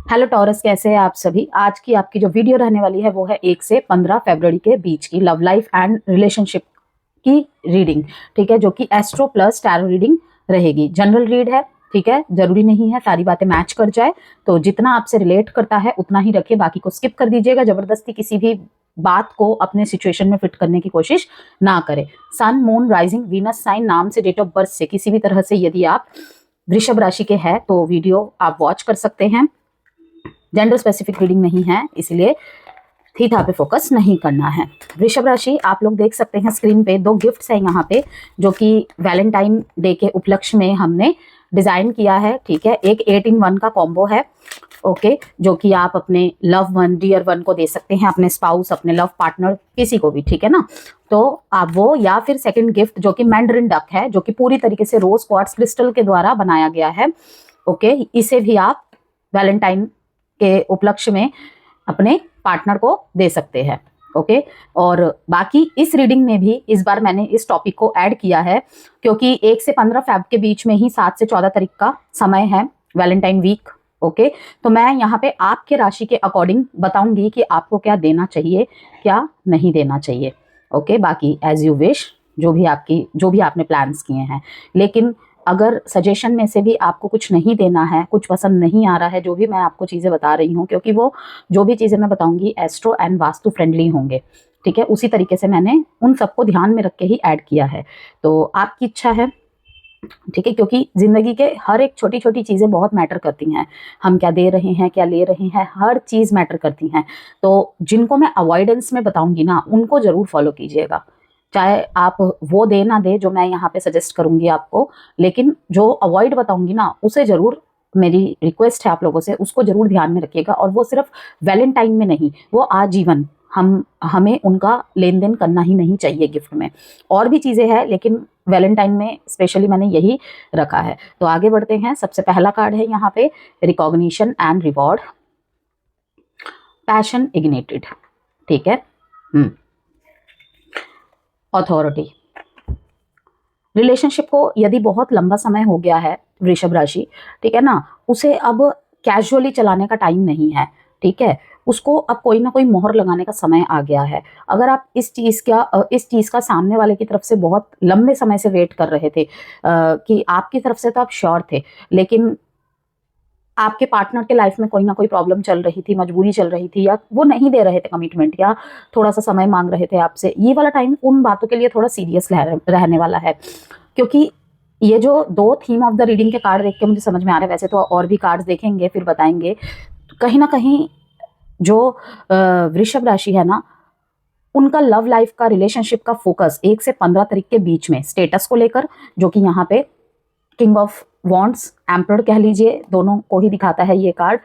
Hello taurus, कैसे हैं आप सभी। आज की आपकी जो वीडियो रहने वाली है वो है 1 से 15 फरवरी के बीच की लव लाइफ एंड रिलेशनशिप की रीडिंग। ठीक है, जो कि एस्ट्रो प्लस टैरो रीडिंग रहेगी। जनरल रीड है, ठीक है, जरूरी नहीं है सारी बातें मैच कर जाए। तो जितना आपसे रिलेट करता है उतना ही रखिए, बाकी को स्किप कर दीजिएगा। जबरदस्ती किसी भी बात को अपने सिचुएशन में फिट करने की कोशिश ना करें। सन, मून, राइजिंग, वीनस साइन, नाम से, डेट ऑफ बर्थ से किसी भी तरह से यदि आप वृषभ राशि के हैं तो वीडियो आप वॉच कर सकते हैं। जेंडर स्पेसिफिक रीडिंग नहीं है, इसलिए थीथा पे फोकस नहीं करना है। वृषभ राशि, आप लोग देख सकते हैं स्क्रीन पे 2 गिफ्ट्स हैं यहाँ पे, जो कि वैलेंटाइन डे के उपलक्ष्य में हमने डिजाइन किया है। ठीक है, एक 8 in 1 का कॉम्बो है। ओके, जो कि आप अपने लव वन, डियर वन को दे सकते हैं, अपने स्पाउस, अपने लव पार्टनर, किसी को भी, ठीक है ना। तो आप वो, या फिर सेकंड गिफ्ट जो कि मैंडरिन डक है, जो कि पूरी तरीके से रोज क्वार्ट्ज क्रिस्टल के द्वारा बनाया गया है। ओके, इसे भी आप वैलेंटाइन के उपलक्ष्य में अपने पार्टनर को दे सकते हैं। ओके, और बाकी इस रीडिंग में भी इस बार मैंने इस टॉपिक को ऐड किया है क्योंकि 1 से 15 फेब के बीच में ही 7 से 14 तारीख का समय है, वैलेंटाइन वीक। ओके, तो मैं यहाँ पे आपके राशि के अकॉर्डिंग बताऊंगी कि आपको क्या देना चाहिए, क्या नहीं देना चाहिए। ओके, बाकी एज यू विश, जो भी आपने प्लान्स किए हैं। लेकिन अगर सजेशन में से भी आपको कुछ नहीं देना है, कुछ पसंद नहीं आ रहा है, जो भी मैं आपको चीज़ें बता रही हूँ, क्योंकि वो जो भी चीज़ें मैं बताऊंगी एस्ट्रो एंड वास्तु फ्रेंडली होंगे। ठीक है, उसी तरीके से मैंने उन सबको ध्यान में रख के ही ऐड किया है। तो आपकी इच्छा है, ठीक है, क्योंकि जिंदगी के हर एक छोटी छोटी चीज़ें बहुत मैटर करती हैं। हम क्या दे रहे हैं, क्या ले रहे हैं, हर चीज़ मैटर करती हैं। तो जिनको मैं अवॉइडेंस में बताऊंगी ना, उनको ज़रूर फॉलो कीजिएगा। चाहे आप वो दे ना दे जो मैं यहाँ पे सजेस्ट करूंगी आपको, लेकिन जो अवॉइड बताऊंगी ना, उसे जरूर, मेरी रिक्वेस्ट है आप लोगों से, उसको जरूर ध्यान में रखिएगा। और वो सिर्फ वैलेंटाइन में नहीं, वो आजीवन हमें उनका लेन देन करना ही नहीं चाहिए गिफ्ट में। और भी चीज़ें हैं, लेकिन वैलेंटाइन में स्पेशली मैंने यही रखा है। तो आगे बढ़ते हैं। सबसे पहला कार्ड है यहाँ पे recognition and reward, passion ignited. ठीक है, अथॉरिटी। रिलेशनशिप को यदि बहुत लंबा समय हो गया है वृषभ राशि, ठीक है ना, उसे अब कैजुअली चलाने का टाइम नहीं है। ठीक है, उसको अब कोई ना कोई मोहर लगाने का समय आ गया है। अगर आप इस चीज का सामने वाले की तरफ से बहुत लंबे समय से वेट कर रहे थे, कि आपकी तरफ से तो आप श्योर थे, लेकिन आपके पार्टनर के लाइफ में कोई ना कोई प्रॉब्लम चल रही थी, मजबूरी चल रही थी, या वो नहीं दे रहे थे कमिटमेंट, या थोड़ा सा समय मांग रहे थे आपसे, ये वाला टाइम उन बातों के लिए थोड़ा सीरियस रहने वाला है। क्योंकि ये जो 2 थीम ऑफ द रीडिंग के कार्ड देख के मुझे समझ में आ रहा है, वैसे तो और भी कार्ड्स देखेंगे फिर बताएंगे, कहीं ना कहीं जो वृषभ राशि है ना, उनका लव लाइफ का, रिलेशनशिप का फोकस 1 से 15 तारीख के बीच में स्टेटस को लेकर, जो कि यहाँ पे किंग ऑफ वॉन्ड्स, एम्परर कह लीजिए, दोनों को ही दिखाता है ये card.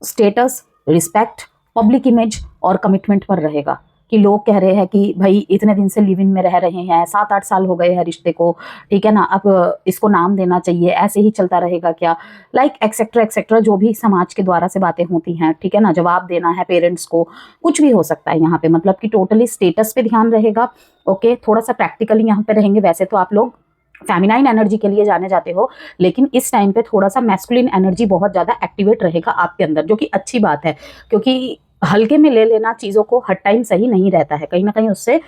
Status, respect, public image और कमिटमेंट पर रहेगा। कि लोग कह रहे हैं कि भाई इतने दिन से लिव इन में रह रहे हैं, 7-8 साल हो गए हैं रिश्ते को, ठीक है ना, अब इसको नाम देना चाहिए, ऐसे ही चलता रहेगा क्या, लाइक एक्सेट्रा एक्सेट्रा, जो भी समाज के द्वारा से बातें होती हैं, ठीक है ना, जवाब देना है पेरेंट्स को, कुछ भी हो सकता है यहाँ पे। मतलब कि टोटली स्टेटस पे ध्यान रहेगा। ओके, थोड़ा सा प्रैक्टिकली यहाँ पे रहेंगे। वैसे तो आप लोग फेमिनाइन एनर्जी के लिए जाने जाते हो, लेकिन इस टाइम पे थोड़ा सा मैस्कुलिन एनर्जी बहुत ज्यादा एक्टिवेट रहेगा आपके अंदर, जो कि अच्छी बात है, क्योंकि हल्के में ले लेना चीजों को हर टाइम सही नहीं रहता है। कहीं ना कहीं उससे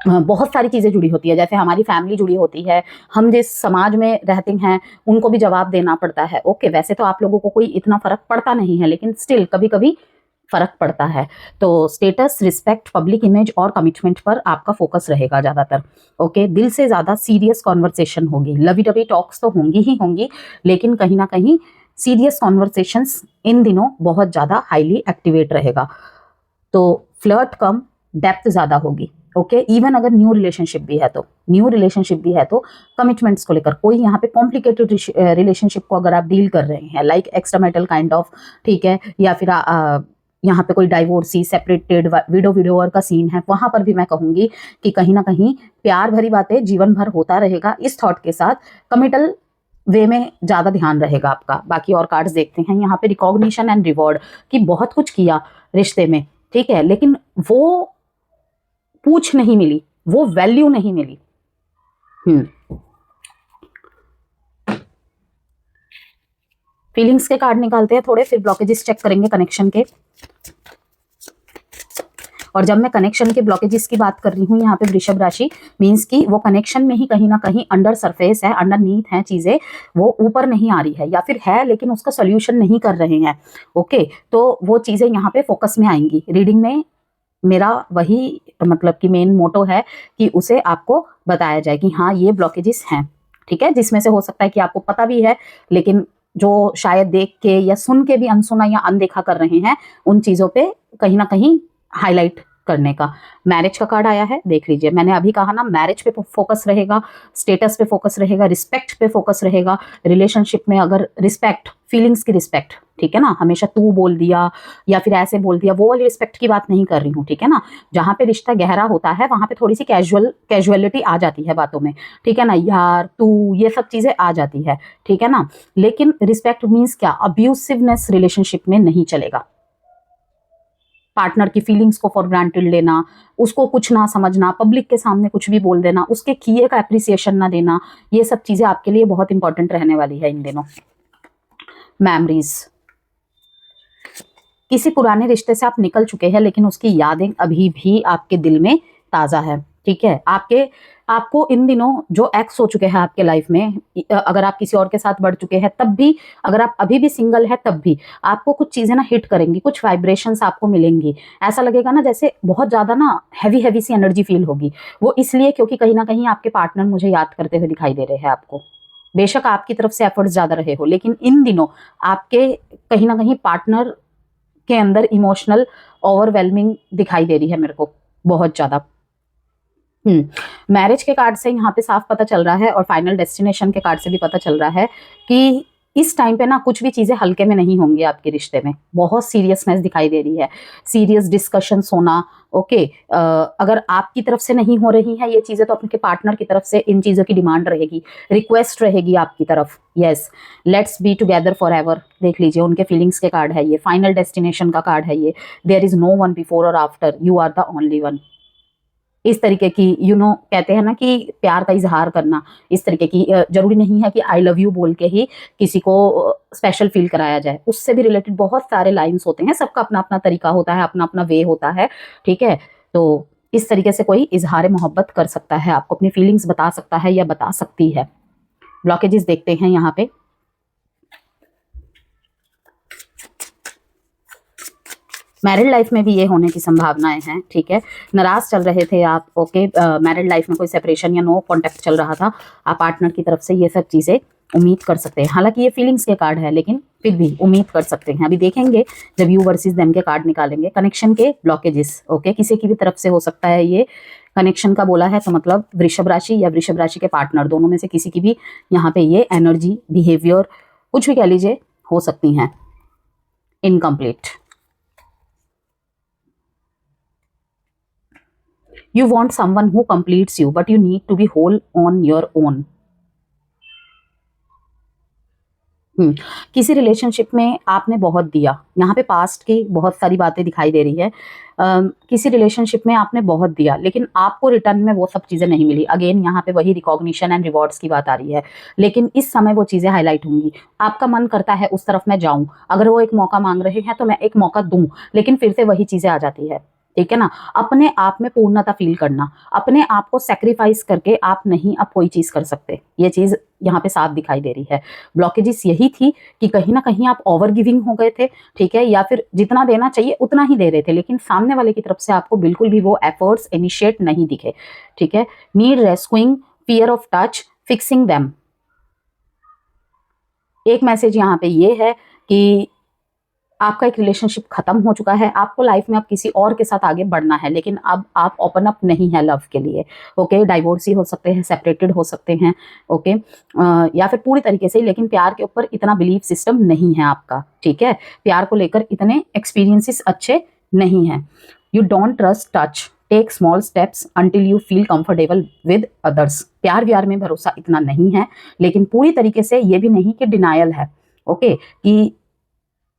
बहुत सारी चीजें जुड़ी होती है, जैसे हमारी फैमिली जुड़ी होती है, हम जिस समाज में रहते हैं उनको भी जवाब देना पड़ता है। ओके, वैसे तो आप लोगों को कोई इतना फर्क पड़ता नहीं है, लेकिन स्टिल कभी कभी फर्क पड़ता है। तो स्टेटस, रिस्पेक्ट, पब्लिक इमेज और कमिटमेंट पर आपका फोकस रहेगा ज्यादातर। ओके, दिल से ज्यादा सीरियस कॉन्वर्सेशन होगी, लवी डबी टॉक्स तो होंगी ही होंगी, लेकिन कहीं ना कहीं सीरियस कॉन्वर्सेशंस इन दिनों बहुत ज्यादा हाईली एक्टिवेट रहेगा। तो फ्लर्ट कम, डेप्थ ज्यादा होगी। ओके, इवन अगर न्यू रिलेशनशिप भी है तो कमिटमेंट्स को लेकर कोई यहाँ पे कॉम्प्लिकेटेड रिलेशनशिप को अगर आप डील कर रहे हैं, लाइक एक्स्ट्रामैरिटल काइंड ऑफ, ठीक है, या फिर यहाँ पे कोई डाइवोर्सी, सेपरेटेड, विडोवर का सीन है, वहां पर भी मैं कहूंगी कि कहीं ना कहीं प्यार भरी बातें जीवन भर होता रहेगा, इस थॉट के साथ कमिटल वे में ज्यादा ध्यान रहेगा आपका। बाकी और कार्ड्स देखते हैं यहाँ पे। रिकॉग्निशन एंड रिवॉर्ड, कि बहुत कुछ किया रिश्ते में, ठीक है, लेकिन वो पूछ नहीं मिली, वो वैल्यू नहीं मिली। फीलिंग्स के कार्ड निकालते हैं थोड़े, फिर ब्लॉकेजेस चेक करेंगे कनेक्शन के। और जब मैं कनेक्शन के ब्लॉकेजेस की बात कर रही हूँ यहाँ पे वृषभ राशि, मीन्स कि वो कनेक्शन में ही कहीं ना कहीं अंडर सरफेस है, अंडरनीथ है चीजें, वो ऊपर नहीं आ रही है, या फिर है लेकिन उसका सोल्यूशन नहीं कर रहे हैं। ओके, तो वो चीजें यहाँ पे फोकस में आएंगी। रीडिंग में मेरा वही मतलब कि मेन मोटो है कि उसे आपको बताया जाए कि हाँ ये ब्लॉकेजेस हैं, ठीक है, जिसमें से हो सकता है कि आपको पता भी है, लेकिन जो शायद देख के या सुन के भी अनसुना या अनदेखा कर रहे हैं, उन चीजों पे कहीं ना कहीं हाईलाइट करने का। मैरिज का कार्ड आया है, देख लीजिए। मैंने अभी कहा ना, मैरिज पे फोकस रहेगा, स्टेटस पे फोकस रहेगा, रिस्पेक्ट पे फोकस रहेगा। रिलेशनशिप में अगर रिस्पेक्ट, फीलिंग्स की रिस्पेक्ट, ठीक है ना, हमेशा तू बोल दिया या फिर ऐसे बोल दिया, वो वाली रिस्पेक्ट की बात नहीं कर रही हूँ, ठीक है ना। जहाँ पे रिश्ता गहरा होता है वहां पे थोड़ी सी कैजुअलिटी आ जाती है बातों में, ठीक है ना, यार तू, ये सब चीजें आ जाती है, ठीक है ना। लेकिन रिस्पेक्ट मीन्स क्या, अब्यूसिवनेस रिलेशनशिप में नहीं चलेगा। पार्टनर की फीलिंग्स को फॉर ग्रांटेड लेना, उसको कुछ ना समझना, पब्लिक के सामने कुछ भी बोल देना, उसके किए का एप्रिसिएशन ना देना, ये सब चीजें आपके लिए बहुत इंपॉर्टेंट रहने वाली है इन दिनों। मेमोरीज, किसी पुराने रिश्ते से आप निकल चुके हैं लेकिन उसकी यादें अभी भी आपके दिल में ताजा है, ठीक है। आपको इन दिनों जो एक्स हो चुके हैं आपके लाइफ में, अगर आप किसी और के साथ बढ़ चुके हैं तब भी, अगर आप अभी भी सिंगल है तब भी, आपको कुछ चीजें ना हिट करेंगी, कुछ वाइब्रेशंस आपको मिलेंगी। ऐसा लगेगा ना जैसे बहुत ज्यादा ना हैवी हैवी सी एनर्जी फील होगी। वो इसलिए क्योंकि कहीं ना कहीं आपके पार्टनर मुझे याद करते हुए दिखाई दे रहे हैं आपको। बेशक आपकी तरफ से एफर्ट्स ज्यादा रहे हो, लेकिन इन दिनों आपके कहीं ना कहीं पार्टनर के अंदर इमोशनल ओवरवेलमिंग दिखाई दे रही है मेरे को, बहुत ज्यादा। मैरिज के कार्ड से यहाँ पे साफ पता चल रहा है, और फाइनल डेस्टिनेशन के कार्ड से भी पता चल रहा है कि इस टाइम पे ना कुछ भी चीजें हल्के में नहीं होंगी आपके रिश्ते में, बहुत सीरियसनेस दिखाई दे रही है, सीरियस डिस्कशंस होना। ओके, अगर आपकी तरफ से नहीं हो रही है ये चीजें, तो अपने पार्टनर की तरफ से इन चीजों की डिमांड रहेगी, रिक्वेस्ट रहेगी आपकी तरफ। Yes, let's be together for ever, देख लीजिए, उनके फीलिंग्स के कार्ड है ये, फाइनल डेस्टिनेशन का कार्ड है ये, there is no one before और after, you are the only one. इस तरीके की कहते हैं ना कि प्यार का इजहार करना, इस तरीके की, जरूरी नहीं है कि आई लव यू बोल के ही किसी को स्पेशल फील कराया जाए, उससे भी रिलेटेड बहुत सारे लाइंस होते हैं, सबका अपना अपना तरीका होता है, अपना अपना वे होता है, ठीक है। तो इस तरीके से कोई इजहार मोहब्बत कर सकता है, आपको अपनी फीलिंग्स बता सकता है या बता सकती है। ब्लॉकेजेस देखते हैं यहाँ पे। मैरिड लाइफ में भी ये होने की संभावनाएं हैं, ठीक है। नाराज चल रहे थे आप, ओके, मैरिड लाइफ में कोई सेपरेशन या नो कांटेक्ट चल रहा था, आप पार्टनर की तरफ से ये सब चीजें उम्मीद कर सकते हैं। हालांकि ये फीलिंग्स के कार्ड है, लेकिन फिर भी उम्मीद कर सकते हैं। अभी देखेंगे जब यू वर्सेस देम के कार्ड निकालेंगे। कनेक्शन के ब्लॉकेजेस, ओके, किसी की भी तरफ से हो सकता है ये कनेक्शन का बोला है, तो मतलब वृषभ राशि या वृषभ राशि के पार्टनर, दोनों में से किसी की भी यहाँ पे ये एनर्जी, बिहेवियर, कुछ भी कह लीजिए, हो सकती हैं incomplete. You want someone who completes you, but you need to be whole on your own. किसी रिलेशनशिप में आपने बहुत दिया, यहाँ पे पास्ट की बहुत सारी बातें दिखाई दे रही है। किसी रिलेशनशिप में आपने बहुत दिया, लेकिन आपको रिटर्न में वो सब चीज़ें नहीं मिली। अगेन यहाँ पे वही रिकॉग्निशन एंड रिवॉर्ड्स की बात आ रही है, लेकिन इस समय वो चीज़ें हाईलाइट होंगी। आपका मन करता है उस तरफ मैं जाऊँ, अगर वो एक मौका मांग रहे हैं तो मैं एक मौका दूँ, लेकिन फिर से वही चीज़ें आ जाती है, ठीक है ना। अपने आप में पूर्णता फील करना, अपने आप को सेक्रीफाइस करके आप नहीं अब कोई चीज कर सकते, ये चीज यहाँ पे साफ दिखाई दे रही है। ब्लॉकेजेस यही थी कि कहीं ना कहीं आप ओवर गिविंग हो गए थे, ठीक है, या फिर जितना देना चाहिए उतना ही दे रहे थे, लेकिन सामने वाले की तरफ से आपको बिल्कुल भी वो एफर्ट्स इनिशिएट नहीं दिखे, ठीक है। Need rescuing, fear of touch, fixing them. एक मैसेज यहाँ पे ये है कि आपका एक रिलेशनशिप खत्म हो चुका है, आपको लाइफ में अब किसी और के साथ आगे बढ़ना है, लेकिन अब आप ओपन अप नहीं है लव के लिए, ओके। डाइवोर्स ही हो सकते हैं, सेपरेटेड हो सकते हैं, ओके, या फिर पूरी तरीके से, लेकिन प्यार के ऊपर इतना बिलीफ सिस्टम नहीं है आपका, ठीक है। प्यार को लेकर इतने एक्सपीरियंसेस अच्छे नहीं हैं। You don't trust touch, take small steps until you feel comfortable with others. प्यार व्यार में भरोसा इतना नहीं है, लेकिन पूरी तरीके से ये भी नहीं कि डिनायल है, ओके, कि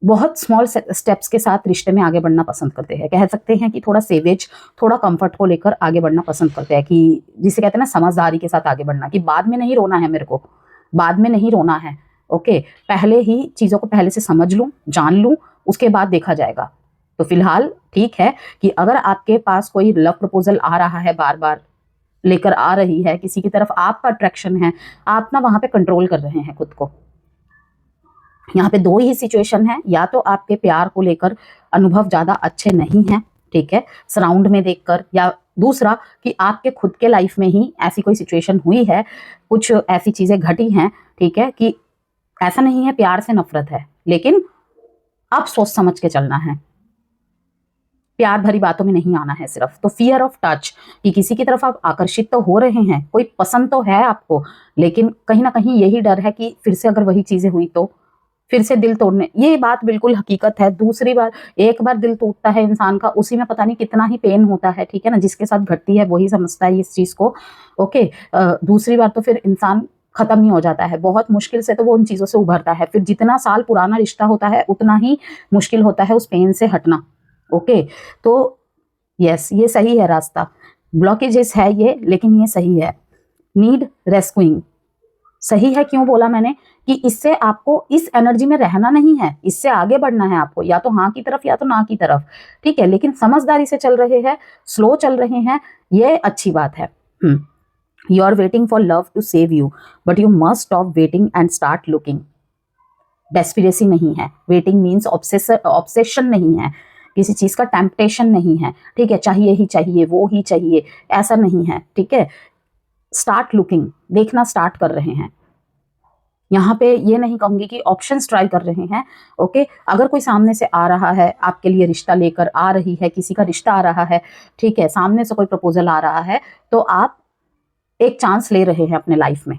बहुत स्मॉल स्टेप्स के साथ रिश्ते में आगे बढ़ना पसंद करते हैं। कह सकते हैं कि थोड़ा सेवेज, थोड़ा कंफर्ट को लेकर आगे बढ़ना पसंद करते हैं, कि जिसे कहते हैं ना समझदारी के साथ आगे बढ़ना, कि बाद में नहीं रोना है मेरे को, बाद में नहीं रोना है, ओके, पहले ही चीज़ों को पहले से समझ लूँ, जान लूँ, उसके बाद देखा जाएगा। तो फिलहाल ठीक है कि अगर आपके पास कोई लव प्रपोजल आ रहा है, बार बार लेकर आ रही है, किसी की तरफ आपका अट्रैक्शन है, आप ना वहां पे कंट्रोल कर रहे हैं खुद को। यहाँ पे दो ही सिचुएशन है, या तो आपके प्यार को लेकर अनुभव ज्यादा अच्छे नहीं है, ठीक है, सराउंड में देखकर, या दूसरा कि आपके खुद के लाइफ में ही ऐसी कोई सिचुएशन हुई है, कुछ ऐसी चीजें घटी हैं, ठीक है, कि ऐसा नहीं है प्यार से नफरत है, लेकिन अब सोच समझ के चलना है, प्यार भरी बातों में नहीं आना है सिर्फ। तो फियर ऑफ टच, कि किसी की तरफ आप आकर्षित तो हो रहे हैं, कोई पसंद तो है आपको, लेकिन कहीं ना कहीं यही डर है कि फिर से अगर वही चीजें हुई तो फिर से दिल तोड़ने, ये बात बिल्कुल हकीकत है। दूसरी बार, एक बार दिल टूटता है इंसान का, उसी में पता नहीं कितना ही पेन होता है, ठीक है ना, जिसके साथ घटती है वही समझता है इस चीज को। ओके, दूसरी बार तो फिर इंसान खत्म ही हो जाता है, बहुत मुश्किल से तो वो उन चीजों से उभरता है। फिर जितना साल पुराना रिश्ता होता है उतना ही मुश्किल होता है उस पेन से हटना। ओके, तो यस, ये सही है रास्ता, ब्लॉकेजेस है ये, लेकिन ये सही है। नीड रेस्क्यूइंग, सही है। क्यों बोला मैंने कि इससे आपको इस एनर्जी में रहना नहीं है, इससे आगे बढ़ना है आपको, या तो हाँ की तरफ या तो ना की तरफ, ठीक है, लेकिन समझदारी से चल रहे हैं, स्लो चल रहे हैं, ये अच्छी बात है। You are waiting for love to save you, but you must stop waiting and start looking. Desperacy नहीं है, वेटिंग मीन्स ऑब्सेशन नहीं है, किसी चीज का टेम्पटेशन नहीं है, ठीक है, चाहिए ही चाहिए, वो ही चाहिए, ऐसा नहीं है, ठीक है। स्टार्ट लुकिंग, देखना स्टार्ट कर रहे हैं। यहाँ पे ये नहीं कहूंगी कि ऑप्शंस ट्राई कर रहे हैं। ओके, अगर कोई सामने से आ रहा है, आपके लिए रिश्ता लेकर आ रही है, किसी का रिश्ता आ रहा है, ठीक है, सामने से कोई प्रपोजल आ रहा है, तो आप एक चांस ले रहे हैं अपने लाइफ में।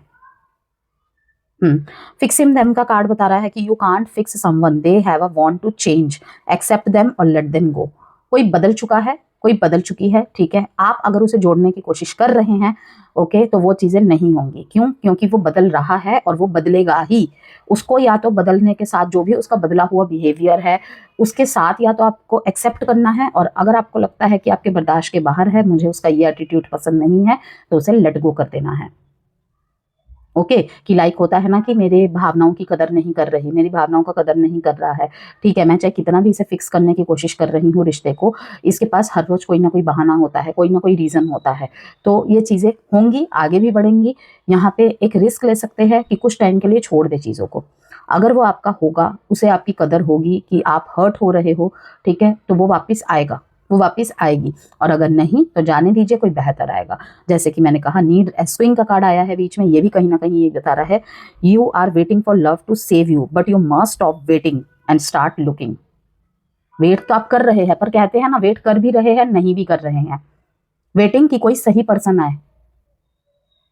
फिक्सिंग देम का कार्ड बता रहा है कि you can't fix someone, they have a want to change, accept them और लेट देम गो। कोई बदल चुका है, कोई बदल चुकी है, ठीक है, आप अगर उसे जोड़ने की कोशिश कर रहे हैं, ओके, तो वो चीजें नहीं होंगी। क्यों? क्योंकि वो बदल रहा है और वो बदलेगा ही। उसको या तो बदलने के साथ जो भी उसका बदला हुआ बिहेवियर है उसके साथ या तो आपको एक्सेप्ट करना है, और अगर आपको लगता है कि आपके बर्दाश्त के बाहर है, मुझे उसका ये एटीट्यूड पसंद नहीं है, तो उसे लेट गो कर देना है। ओके, कि लाइक होता है ना कि मेरे भावनाओं की कदर नहीं कर रही, मेरी भावनाओं का कदर नहीं कर रहा है, ठीक है, मैं चाहे कितना भी इसे फिक्स करने की कोशिश कर रही हूँ रिश्ते को, इसके पास हर रोज कोई ना कोई बहाना होता है, कोई ना कोई रीजन होता है। तो ये चीजें होंगी, आगे भी बढ़ेंगी। यहाँ पे एक रिस्क ले सकते हैं कि कुछ टाइम के लिए छोड़ दे चीजों को। अगर वो आपका होगा, उसे आपकी कदर होगी कि आप हर्ट हो रहे हो, ठीक है, तो वो वापिस आएगा, वो वापस आएगी। और अगर नहीं तो जाने दीजिए, कोई बेहतर आएगा। जैसे कि मैंने कहा, नीड रेस्क्यूइंग का कार्ड आया है बीच में, ये भी कहीं ना कहीं ये बता रहा है you are waiting for love to save you, but you must stop waiting and start looking. Wait तो आप कर रहे हैं, पर कहते हैं ना, वेट कर भी रहे हैं, नहीं भी कर रहे हैं। वेटिंग की कोई सही पर्सन आए,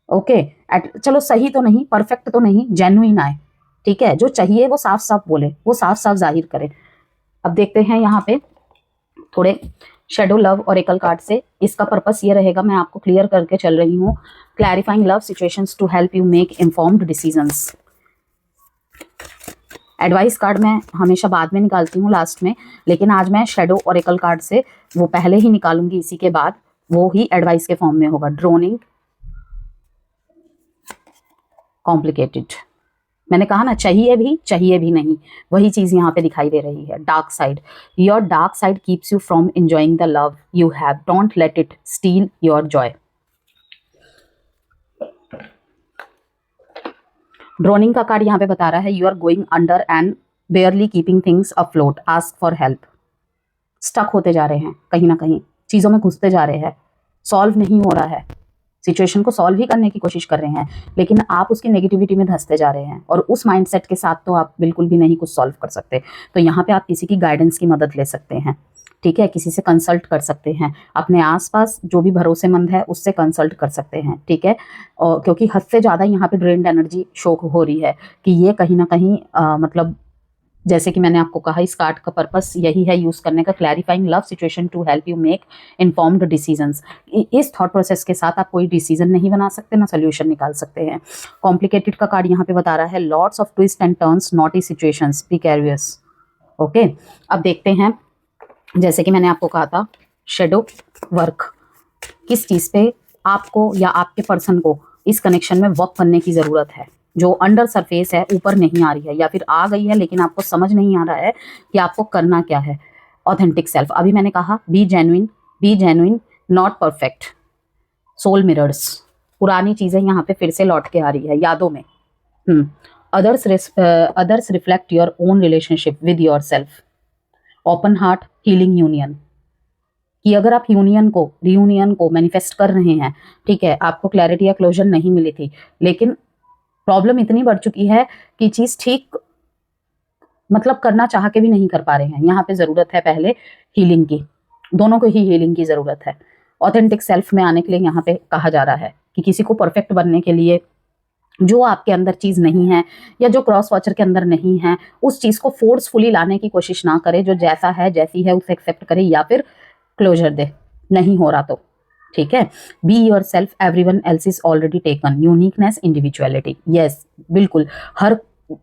ओके, चलो सही तो नहीं, परफेक्ट तो नहीं, जेन्युइन आए, ठीक है, जो चाहिए वो साफ साफ बोले, वो साफ साफ जाहिर करे। अब देखते हैं यहाँ पे थोड़े शेडो लव ऑरेकल कार्ड से, इसका पर्पस ये रहेगा, मैं आपको क्लियर करके चल रही हूँ, clarifying love situations to help you make informed decisions. Advice card मैं हमेशा बाद में निकालती हूँ, लास्ट में, लेकिन आज मैं शेडो ऑरेकल कार्ड से वो पहले ही निकालूंगी, इसी के बाद वो ही एडवाइस के फॉर्म में होगा। ड्रोनिंग, कॉम्प्लिकेटेड, मैंने कहा ना, चाहिए भी नहीं, वही चीज यहाँ पे दिखाई दे रही है। Dark side, your dark side keeps you from enjoying the love you have, don't let it steal your joy. Drowning का कार्ड यहाँ पे बता रहा है you are going under and barely keeping things afloat, ask for help. Stuck होते जा रहे हैं, कहीं ना कहीं चीजों में घुसते जा रहे हैं, सॉल्व नहीं हो रहा है, सिचुएशन को सॉल्व ही करने की कोशिश कर रहे हैं, लेकिन आप उसकी नेगेटिविटी में धंसते जा रहे हैं, और उस माइंडसेट के साथ तो आप बिल्कुल भी नहीं कुछ सॉल्व कर सकते। तो यहाँ पे आप किसी की गाइडेंस की मदद ले सकते हैं, ठीक है, किसी से कंसल्ट कर सकते हैं, अपने आसपास जो भी भरोसेमंद है उससे कंसल्ट कर सकते हैं, ठीक है। और क्योंकि हद से ज़्यादा यहाँ पे ड्रेन्ड एनर्जी शो हो रही है कि ये कहीं ना कहीं मतलब जैसे कि मैंने आपको कहा, इस कार्ड का पर्पस यही है यूज करने का, clarifying love situation to help you make informed decisions. इस थॉट प्रोसेस के साथ आप कोई डिसीजन नहीं बना सकते, ना सोल्यूशन निकाल सकते हैं। कॉम्प्लिकेटेड का कार्ड यहाँ पे बता रहा है lots of twists and turns, naughty situations, be careful. Okay, अब देखते हैं, जैसे कि मैंने आपको कहा था, शेडो वर्क, किस चीज़ पे आपको या आपके पर्सन को इस कनेक्शन में वर्क करने की ज़रूरत है, जो अंडर सरफेस है, ऊपर नहीं आ रही है, या फिर आ गई है लेकिन आपको समझ नहीं आ रहा है कि आपको करना क्या है। ऑथेंटिक सेल्फ, अभी मैंने कहा be genuine, not perfect. Soul mirrors, पुरानी चीजें यहाँ पे फिर से लौट के आ रही है यादों में। Others reflect your own relationship with your self. Open heart healing union, कि अगर आप रियूनियन को मैनिफेस्ट कर रहे हैं, ठीक है, आपको क्लैरिटी या क्लोजर नहीं मिली थी, लेकिन प्रॉब्लम इतनी बढ़ चुकी है कि चीज ठीक मतलब करना चाह के भी नहीं कर पा रहे हैं। यहाँ पे जरूरत है पहले हीलिंग की, दोनों को ही हीलिंग की जरूरत है। ऑथेंटिक सेल्फ में आने के लिए यहाँ पे कहा जा रहा है कि किसी को परफेक्ट बनने के लिए जो आपके अंदर चीज नहीं है या जो क्रॉस वॉचर के अंदर नहीं है, उस चीज को फोर्सफुली लाने की कोशिश ना करे। जो जैसा है जैसी है उसे एक्सेप्ट करे या फिर क्लोजर दे, नहीं हो रहा तो ठीक है। Be your self, everyone else is already taken. Uniqueness, individuality, yes बिल्कुल। हर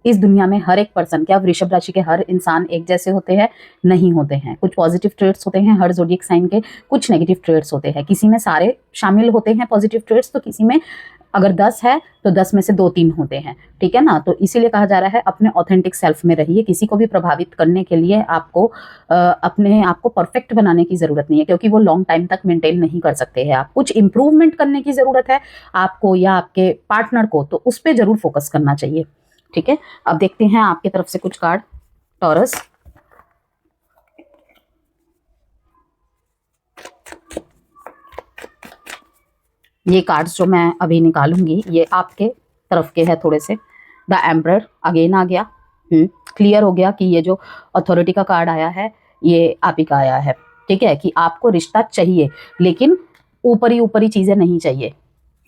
इस दुनिया में हर एक पर्सन, क्या वृषभ राशि के हर इंसान एक जैसे होते हैं? नहीं होते हैं। कुछ पॉजिटिव ट्रेड्स होते हैं हर ज़ोडिएक साइन के, कुछ नेगेटिव ट्रेड्स होते हैं। किसी में सारे शामिल होते हैं पॉजिटिव ट्रेड्स, तो किसी में अगर 10 है तो 10 में से 2-3 होते हैं, ठीक है ना। तो इसीलिए कहा जा रहा है अपने ऑथेंटिक सेल्फ में रहिए। किसी को भी प्रभावित करने के लिए आपको अपने आप को परफेक्ट बनाने की ज़रूरत नहीं है, क्योंकि वो लॉन्ग टाइम तक मेंटेन नहीं कर सकते हैं। आप कुछ इंप्रूवमेंट करने की ज़रूरत है आपको या आपके पार्टनर को, तो उस पर ज़रूर फोकस करना चाहिए, ठीक है। अब देखते हैं आपकी तरफ से कुछ कार्ड टॉरस। ये कार्ड्स जो मैं अभी निकालूंगी ये आपके तरफ के हैं थोड़े से। द एम्परर अगेन आ गया। क्लियर हो गया कि ये जो अथॉरिटी का कार्ड आया है ये आप ही का आया है, ठीक है। कि आपको रिश्ता चाहिए लेकिन ऊपरी चीजें नहीं चाहिए,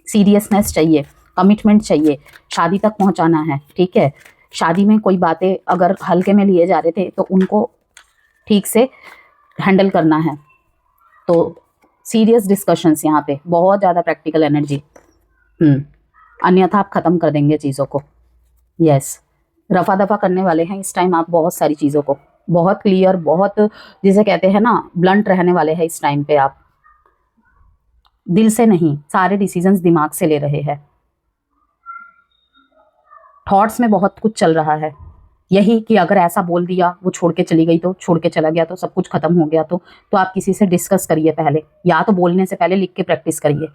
सीरियसनेस चाहिए, कमिटमेंट चाहिए, शादी तक पहुंचाना है, ठीक है। शादी में कोई बातें अगर हल्के में लिए जा रहे थे तो उनको ठीक से हैंडल करना है। तो सीरियस डिस्कशंस, यहाँ पे बहुत ज़्यादा प्रैक्टिकल एनर्जी। अन्यथा आप ख़त्म कर देंगे चीज़ों को। यस, रफा दफा करने वाले हैं इस टाइम आप बहुत सारी चीज़ों को। बहुत क्लियर, बहुत जिसे कहते हैं ना ब्लंट रहने वाले हैं इस टाइम पे आप। दिल से नहीं, सारे डिसीजंस दिमाग से ले रहे हैं। थॉट्स में बहुत कुछ चल रहा है, यही कि अगर ऐसा बोल दिया, वो छोड़ के चली गई तो, छोड़ के चला गया तो, सब कुछ खत्म हो गया तो आप किसी से डिस्कस करिए पहले, या तो बोलने से पहले लिख के प्रैक्टिस करिए।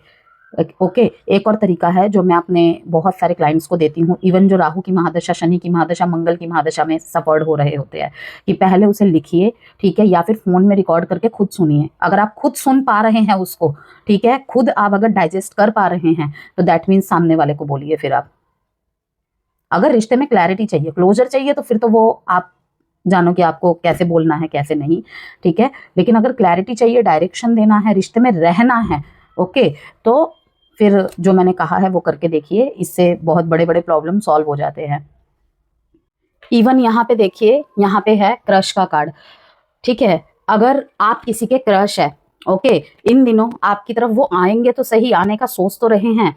ओके। एक और तरीका है जो मैं अपने बहुत सारे क्लाइंट्स को देती हूँ, इवन जो राहु की महादशा, शनि की महादशा, मंगल की महादशा में सफर्ड हो रहे होते हैं, कि पहले उसे लिखिए, ठीक है, या फिर फोन में रिकॉर्ड करके खुद सुनिए। अगर आप खुद सुन पा रहे हैं उसको, ठीक है, खुद आप अगर डाइजेस्ट कर पा रहे हैं तो दैट मीन्स सामने वाले को बोलिए। फिर आप अगर रिश्ते में क्लैरिटी चाहिए, क्लोजर चाहिए, तो फिर तो वो आप जानो कि आपको कैसे बोलना है कैसे नहीं, ठीक है। लेकिन अगर क्लैरिटी चाहिए, डायरेक्शन देना है, रिश्ते में रहना है, ओके, तो फिर जो मैंने कहा है वो करके देखिए। इससे बहुत बड़े बड़े प्रॉब्लम सॉल्व हो जाते हैं। इवन यहाँ पे देखिए, यहाँ पे है क्रश का कार्ड, ठीक है। अगर आप किसी के क्रश है, ओके, इन दिनों आपकी तरफ वो आएंगे तो सही, आने का सोच तो रहे हैं,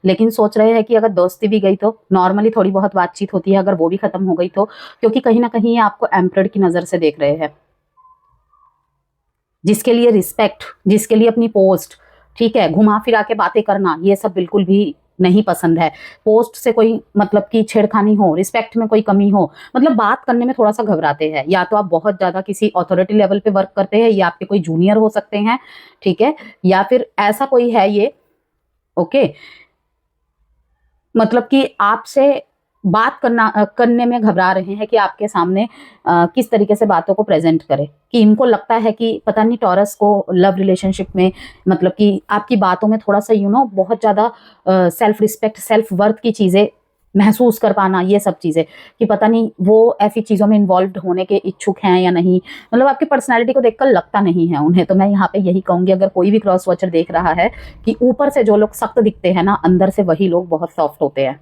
लेकिन सोच रहे हैं कि अगर दोस्ती भी गई तो, नॉर्मली थोड़ी बहुत बातचीत होती है, अगर वो भी खत्म हो गई तो, क्योंकि कहीं ना कहीं ये आपको एम्परर की नजर से देख रहे हैं। जिसके लिए रिस्पेक्ट, जिसके लिए अपनी पोस्ट, ठीक है, घुमा फिरा के बातें करना, ये सब बिल्कुल भी नहीं पसंद है। पोस्ट से कोई मतलब की छेड़खानी हो, रिस्पेक्ट में कोई कमी हो, मतलब बात करने में थोड़ा सा घबराते हैं। या तो आप बहुत ज्यादा किसी अथॉरिटी लेवल पे वर्क करते हैं, या आपके कोई जूनियर हो सकते हैं, ठीक है, या फिर ऐसा कोई है ये, ओके, मतलब कि आपसे बात करने में घबरा रहे हैं कि आपके सामने किस तरीके से बातों को प्रेजेंट करें। कि इनको लगता है कि पता नहीं टॉरस को लव रिलेशनशिप में मतलब कि आपकी बातों में थोड़ा सा बहुत ज़्यादा सेल्फ रिस्पेक्ट, सेल्फ वर्थ की चीज़ें महसूस कर पाना, ये सब चीज़ें, कि पता नहीं वो ऐसी चीज़ों में इन्वॉल्व होने के इच्छुक हैं या नहीं। मतलब आपकी पर्सनैलिटी को देखकर लगता नहीं है उन्हें। तो मैं यहाँ पे यही कहूँगी, अगर कोई भी क्रॉस वॉचर देख रहा है कि ऊपर से जो लोग सख्त दिखते हैं ना, अंदर से वही लोग बहुत सॉफ्ट होते हैं।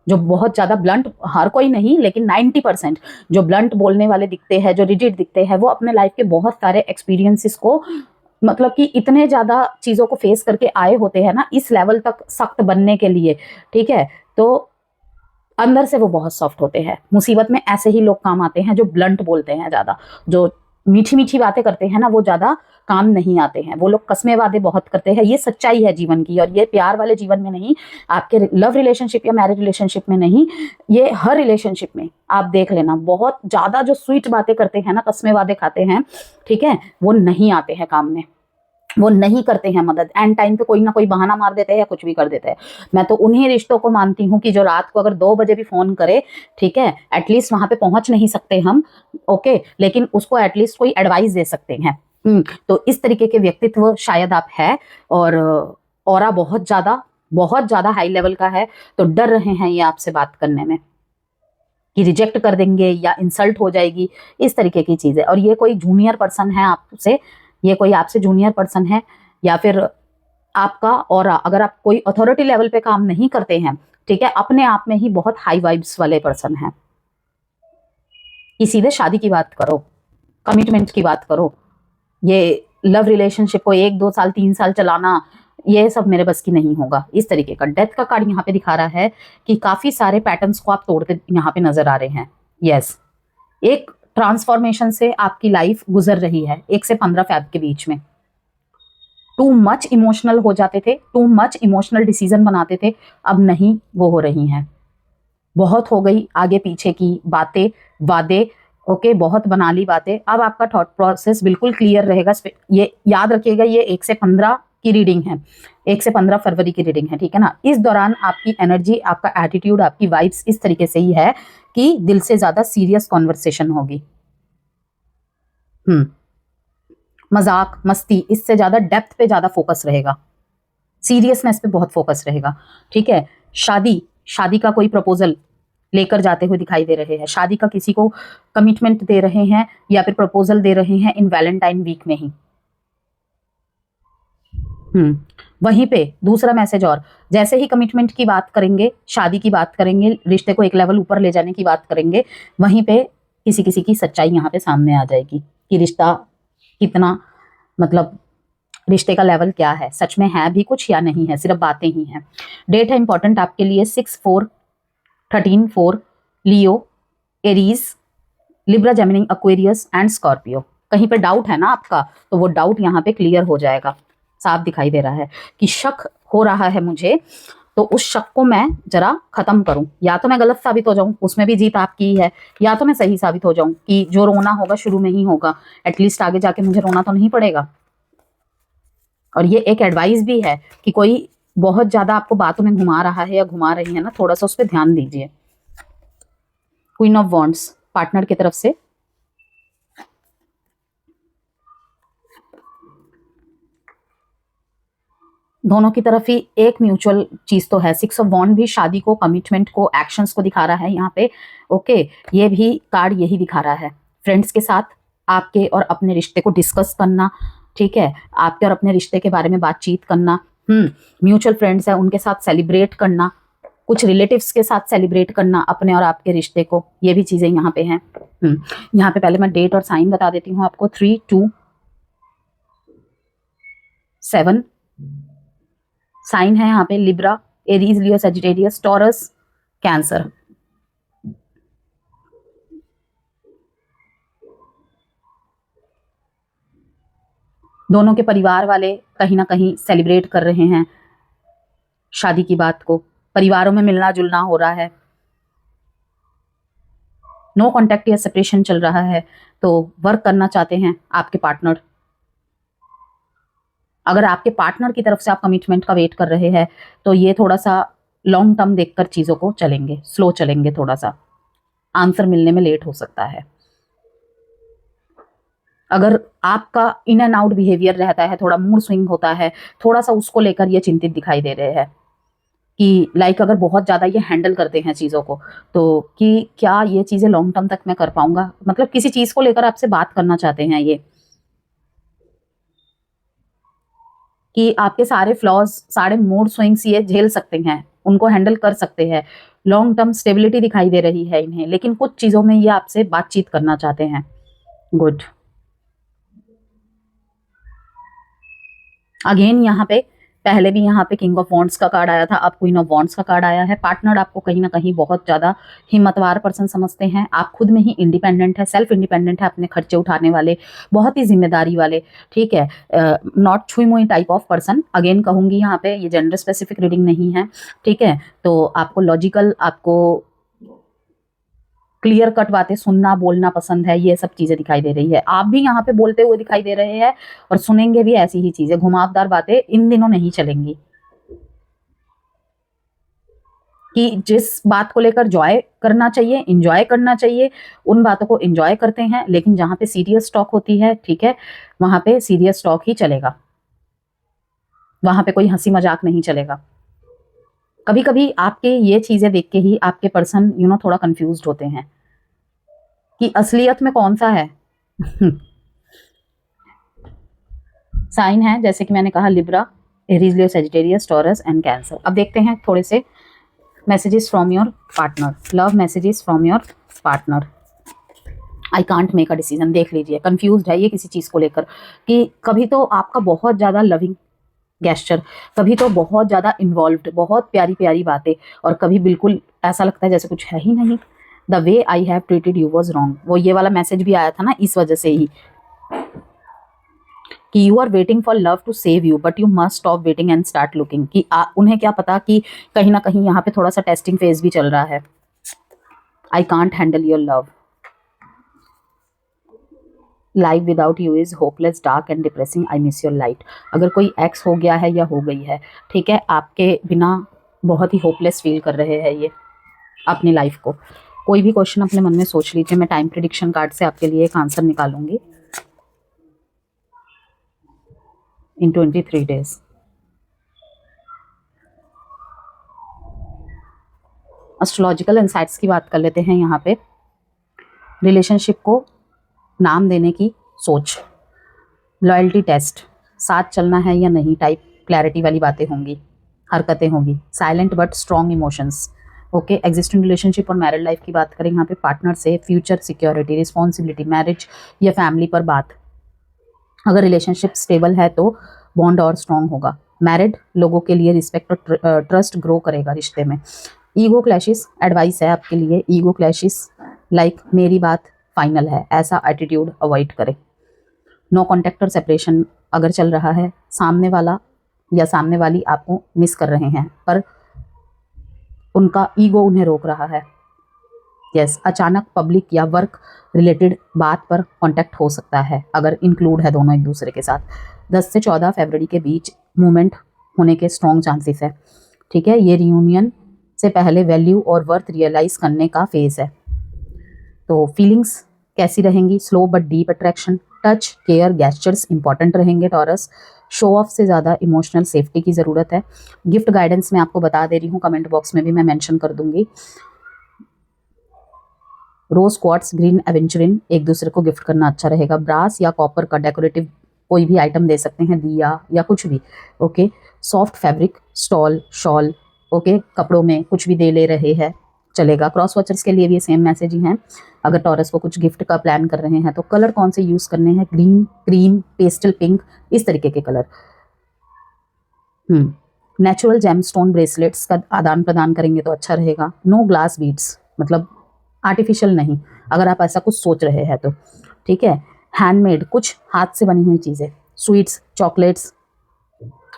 जो बहुत ज़्यादा ब्लंट, हर कोई नहीं लेकिन 90% जो ब्लंट बोलने वाले दिखते हैं, जो रिजिड दिखते हैं, वो अपने लाइफ के बहुत सारे एक्सपीरियंसेस को मतलब कि इतने ज़्यादा चीज़ों को फेस करके आए होते हैं ना, इस लेवल तक सख्त बनने के लिए, ठीक है। तो अंदर से वो बहुत सॉफ्ट होते हैं। मुसीबत में ऐसे ही लोग काम आते हैं जो ब्लंट बोलते हैं ज़्यादा, जो मीठी मीठी बातें करते हैं ना, वो ज्यादा काम नहीं आते हैं। वो लोग कस्में वादे बहुत करते हैं, ये सच्चाई है जीवन की। और ये प्यार वाले जीवन में नहीं, आपके लव रिलेशनशिप या मैरिज रिलेशनशिप में नहीं, ये हर रिलेशनशिप में आप देख लेना, बहुत ज्यादा जो स्वीट बातें करते हैं ना, कस्में वादे खाते हैं, ठीक है, वो नहीं आते हैं काम में, वो नहीं करते हैं मदद। एंड टाइम पे कोई ना कोई बहाना मार देते हैं या कुछ भी कर देते हैं। मैं तो उन्हीं रिश्तों को मानती हूँ कि जो रात को अगर 2 बजे भी फोन करे, ठीक है, एटलीस्ट वहां पे पहुंच नहीं सकते हम, ओके, लेकिन उसको एटलीस्ट कोई एडवाइस दे सकते हैं। तो इस तरीके के व्यक्तित्व शायद आप है। और ऑरा बहुत ज्यादा हाई लेवल का है, तो डर रहे हैं ये आपसे बात करने में कि रिजेक्ट कर देंगे या इंसल्ट हो जाएगी, इस तरीके की चीज है। और ये कोई जूनियर पर्सन है आपसे, ये कोई आपसे जूनियर पर्सन है, या फिर आपका ऑरा, अगर आप कोई अथॉरिटी लेवल पे काम नहीं करते हैं, ठीक है, अपने आप में ही बहुत हाई वाइब्स वाले पर्सन हैं। कि सीधे शादी की बात करो, कमिटमेंट की बात करो, ये लव रिलेशनशिप को 1 2 साल 3 साल चलाना, ये सब मेरे बस की नहीं होगा, इस तरीके का। डेथ का कार्ड यहाँ पे दिखा रहा है कि काफी सारे पैटर्न्स को आप तोड़ते यहाँ पे नजर आ रहे हैं। यस, एक ट्रांसफॉर्मेशन से आपकी लाइफ गुजर रही है 1 से 15 फेब के बीच में। टू मच इमोशनल हो जाते थे, टू मच इमोशनल डिसीजन बनाते थे, अब नहीं वो हो रही हैं। बहुत हो गई आगे पीछे की बातें, वादे, ओके, बहुत बना ली बातें। अब आपका थॉट प्रोसेस बिल्कुल क्लियर रहेगा। ये याद रखिएगा, ये 1 से 15 की रीडिंग है, 1 से 15 फरवरी की रीडिंग है, ठीक है ना। इस दौरान आपकी एनर्जी, आपका एटीट्यूड, आपकी वाइब्स इस तरीके से ही है कि दिल से ज्यादा सीरियस कॉन्वर्सेशन होगी। मजाक मस्ती, इससे ज्यादा डेप्थ पे ज्यादा फोकस रहेगा, सीरियसनेस पे बहुत फोकस रहेगा, ठीक है। शादी का कोई प्रपोजल लेकर जाते हुए दिखाई दे रहे हैं, शादी का किसी को कमिटमेंट दे रहे हैं या फिर प्रपोजल दे रहे हैं इन वैलेंटाइन वीक में ही। वहीं पे दूसरा मैसेज, और जैसे ही कमिटमेंट की बात करेंगे, शादी की बात करेंगे, रिश्ते को एक लेवल ऊपर ले जाने की बात करेंगे, वहीं पे किसी किसी की सच्चाई यहाँ पे सामने आ जाएगी कि रिश्ता कितना, मतलब रिश्ते का लेवल क्या है, सच में है भी कुछ या नहीं है, सिर्फ बातें ही हैं। डेट है इंपॉर्टेंट आपके लिए 6/4/13/4, Leo, Aries, Libra, Gemini, Aquarius and Scorpio. कहीं पे डाउट है ना आपका, तो वो डाउट यहाँ पे क्लियर हो जाएगा। साफ दिखाई दे रहा है कि शक हो रहा है मुझे, तो उस शक को मैं जरा खत्म करूं। या तो मैं गलत साबित हो जाऊं, उसमें भी जीत आपकी ही है, या तो मैं सही साबित हो जाऊं कि जो रोना होगा शुरू में ही होगा, एटलीस्ट आगे जाके मुझे रोना तो नहीं पड़ेगा। और ये एक एडवाइस भी है कि कोई बहुत ज्यादा आपको बातों में घुमा रहा है या घुमा रही है ना, थोड़ा सा उस पर ध्यान दीजिए। क्वीन ऑफ वॉन्ड्स पार्टनर की तरफ से, दोनों की तरफ ही एक म्यूचुअल चीज तो है। 6 ऑफ वॉन्ड भी शादी को, कमिटमेंट को, एक्शंस को दिखा रहा है यहाँ पे, ओके। ये भी कार्ड यही दिखा रहा है, फ्रेंड्स के साथ आपके और अपने रिश्ते को डिस्कस करना, ठीक है, आपके और अपने रिश्ते के बारे में बातचीत करना, म्यूचुअल फ्रेंड्स है उनके साथ सेलिब्रेट करना, कुछ रिलेटिव्स के साथ सेलिब्रेट करना अपने और आपके रिश्ते को, ये भी चीजें यहाँ पे हैं। यहाँ पे पहले मैं डेट और साइन बता देती हूँ आपको। 3/2/7 साइन है यहाँ पे, लिब्रा, एरीज, लियो, सजिटेरियस, टॉरस, कैंसर। दोनों के परिवार वाले कहीं ना कहीं सेलिब्रेट कर रहे हैं शादी की बात को, परिवारों में मिलना जुलना हो रहा है, नो कॉन्टेक्ट या सेपरेशन चल रहा है, तो वर्क करना चाहते हैं आपके पार्टनर। अगर आपके पार्टनर की तरफ से आप कमिटमेंट का वेट कर रहे हैं, तो ये थोड़ा सा लॉन्ग टर्म देखकर चीजों को चलेंगे, स्लो चलेंगे, थोड़ा सा आंसर मिलने में लेट हो सकता है। अगर आपका इन एंड आउट बिहेवियर रहता है, थोड़ा मूड स्विंग होता है, थोड़ा सा उसको लेकर ये चिंतित दिखाई दे रहे हैं कि लाइक अगर बहुत ज्यादा ये हैंडल करते हैं चीजों को, तो कि क्या ये चीजें लॉन्ग टर्म तक मैं कर पाऊंगा, मतलब किसी चीज को लेकर आपसे बात करना चाहते हैं ये, कि आपके सारे फ्लॉज, सारे मूड स्विंग्स ये झेल सकते हैं, उनको हैंडल कर सकते हैं, लॉन्ग टर्म स्टेबिलिटी दिखाई दे रही है इन्हें, लेकिन कुछ चीजों में ये आपसे बातचीत करना चाहते हैं। गुड। अगेन यहाँ पे पहले भी यहाँ पे किंग ऑफ वॉन्ड्स का कार्ड आया था, अब क्वीन ऑफ वॉन्ड्स का कार्ड आया है। पार्टनर आपको कहीं ना कहीं बहुत ज़्यादा हिम्मतवार पर्सन समझते हैं, आप खुद में ही इंडिपेंडेंट है, सेल्फ इंडिपेंडेंट है, अपने खर्चे उठाने वाले, बहुत ही जिम्मेदारी वाले, ठीक है, नॉट छुई मुई टाइप ऑफ पर्सन। अगेन कहूँगी यहाँ पे ये जेंडर स्पेसिफिक रीडिंग नहीं है, ठीक है। तो आपको लॉजिकल, आपको क्लियर कट बातें सुनना बोलना पसंद है, ये सब चीजें दिखाई दे रही है। आप भी यहाँ पे बोलते हुए दिखाई दे रहे हैं और सुनेंगे भी ऐसी ही चीजें। घुमावदार बातें इन दिनों नहीं चलेंगी, कि जिस बात को लेकर जॉय करना चाहिए, इंजॉय करना चाहिए, उन बातों को इंजॉय करते हैं, लेकिन जहां पे सीरियस टॉक होती है, ठीक है, वहां पे सीरियस टॉक ही चलेगा, वहां पे कोई हंसी मजाक नहीं चलेगा। कभी कभी आपके ये चीजें देख के ही आपके पर्सन थोड़ा कंफ्यूज्ड होते हैं कि असलियत में कौन सा है। साइन है जैसे कि मैंने कहा, Libra, Aries, Leo, Sagittarius, taurus and cancer. अब देखते हैं थोड़े से messages from your partner, love messages from your partner. I can't make a decision, देख लीजिए, कंफ्यूज्ड है ये किसी चीज़ को लेकर, कि कभी तो आपका बहुत ज़्यादा लविंग गेस्चर, कभी तो बहुत ज़्यादा इन्वॉल्व्ड, बहुत प्यारी प्यारी बातें, और कभी बिल्कुल ऐसा लगता है जैसे कुछ है ही नहीं। The way I have treated you was wrong, वो ये वाला मैसेज भी आया था ना, इस वजह से ही, कि you are waiting for love to save you but you must stop waiting and start looking. कि उन्हें क्या पता कि कहीं ना कहीं यहाँ पे थोड़ा सा टेस्टिंग फेज भी चल रहा है। I can't handle your love, life without you is hopeless, dark and depressing, I miss your light. अगर कोई एक्स हो गया है या हो गई है, ठीक है, आपके बिना बहुत ही होपलेस फील कर रहे हैं ये अपनी लाइफ को। कोई भी क्वेश्चन अपने मन में सोच लीजिए, मैं टाइम प्रिडिक्शन कार्ड से आपके लिए एक आंसर निकालूंगी इन 23 डेज। एस्ट्रोलॉजिकल इंसाइट्स की बात कर लेते हैं यहाँ पे। रिलेशनशिप को नाम देने की सोच, लॉयल्टी टेस्ट, साथ चलना है या नहीं टाइप क्लैरिटी वाली बातें होंगी, हरकतें होंगी, silent but strong emotions, okay. Existing relationship और मैरिड लाइफ की बात करें यहाँ पे, पार्टनर से फ्यूचर सिक्योरिटी, रिस्पॉन्सिबिलिटी, मैरिज या फैमिली पर बात। अगर रिलेशनशिप स्टेबल है तो बॉन्ड और स्ट्रॉन्ग होगा। मैरिड लोगों के लिए रिस्पेक्ट और ट्रस्ट ग्रो करेगा रिश्ते में। ईगो क्लैशेस, एडवाइस है आपके लिए, ईगो क्लैशेस लाइक मेरी बात फाइनल है, ऐसा एटीट्यूड अवॉइड करें। नो कॉन्टैक्ट और सेपरेशन अगर चल रहा है, सामने वाला या सामने वाली आपको मिस कर रहे हैं पर उनका ईगो उन्हें रोक रहा है। यस, अचानक पब्लिक या वर्क रिलेटेड बात पर कांटेक्ट हो सकता है अगर इंक्लूड है दोनों एक दूसरे के साथ। 10 से 14 फरवरी के बीच मूवमेंट होने के स्ट्रॉन्ग चांसेस है, ठीक है। ये रियूनियन से पहले वैल्यू और वर्थ रियलाइज करने का फेज है। तो फीलिंग्स कैसी रहेंगी? Slow but deep attraction, touch, care, gestures important रहेंगे टॉरस। शो ऑफ से ज़्यादा इमोशनल सेफ्टी की ज़रूरत है। गिफ्ट गाइडेंस मैं आपको बता दे रही हूँ, कमेंट बॉक्स में भी मैं मेंशन कर दूंगी। रोज क्वार्ट्स, ग्रीन एवेंचुरिन एक दूसरे को गिफ्ट करना अच्छा रहेगा। ब्रास या कॉपर का डेकोरेटिव कोई भी आइटम दे सकते हैं, दिया या कुछ भी, okay. Soft fabric, stall, shawl, okay, कपड़ों में कुछ भी दे ले रहे हैं चलेगा। क्रॉस वॉचर्स के लिए भी सेम मैसेज ही हैं। अगर टॉरस को कुछ गिफ्ट का प्लान कर रहे हैं तो कलर कौन से यूज़ करने हैं? ग्रीन, क्रीम, पेस्टल पिंक, इस तरीके के कलर। नेचुरल जेमस्टोन ब्रेसलेट्स का आदान प्रदान करेंगे तो अच्छा रहेगा। नो ग्लास बीड्स, मतलब आर्टिफिशियल नहीं, अगर आप ऐसा कुछ सोच रहे हैं तो, ठीक है। हैंडमेड, कुछ हाथ से बनी हुई चीज़ें, स्वीट्स, चॉकलेट्स,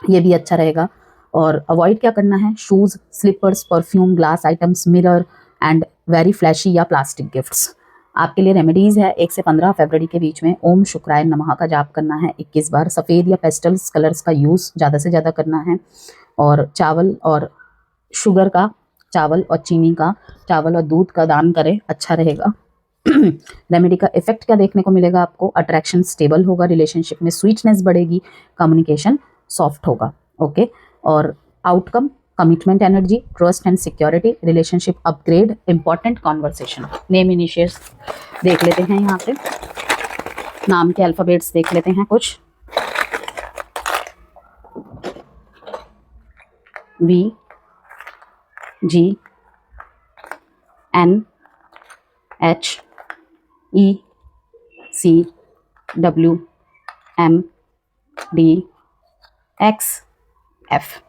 ये भी अच्छा रहेगा। और अवॉइड क्या करना है? Shoes, slippers, perfume, glass items, mirror and very flashy या प्लास्टिक गिफ्ट्स। आपके लिए रेमेडीज़ है 1 से 15 फरवरी के बीच में ओम शुक्राय नमः का जाप करना है 21 बार। सफ़ेद या पेस्टल्स कलर्स का यूज़ ज़्यादा से ज़्यादा करना है। और चावल और शुगर का, चावल और चीनी का, चावल और दूध का दान करें, अच्छा रहेगा। रेमेडी का इफेक्ट क्या देखने को मिलेगा आपको? अट्रैक्शन स्टेबल होगा, रिलेशनशिप में स्वीटनेस बढ़ेगी, कम्युनिकेशन सॉफ्ट होगा, ओके। और outcome, commitment energy, trust and security, relationship upgrade, important conversation. Name initials देख लेते हैं, यहाँ पे नाम के अल्फाबेट्स देख लेते हैं कुछ। V, G, N, H, E, C, W, M, D, X, F।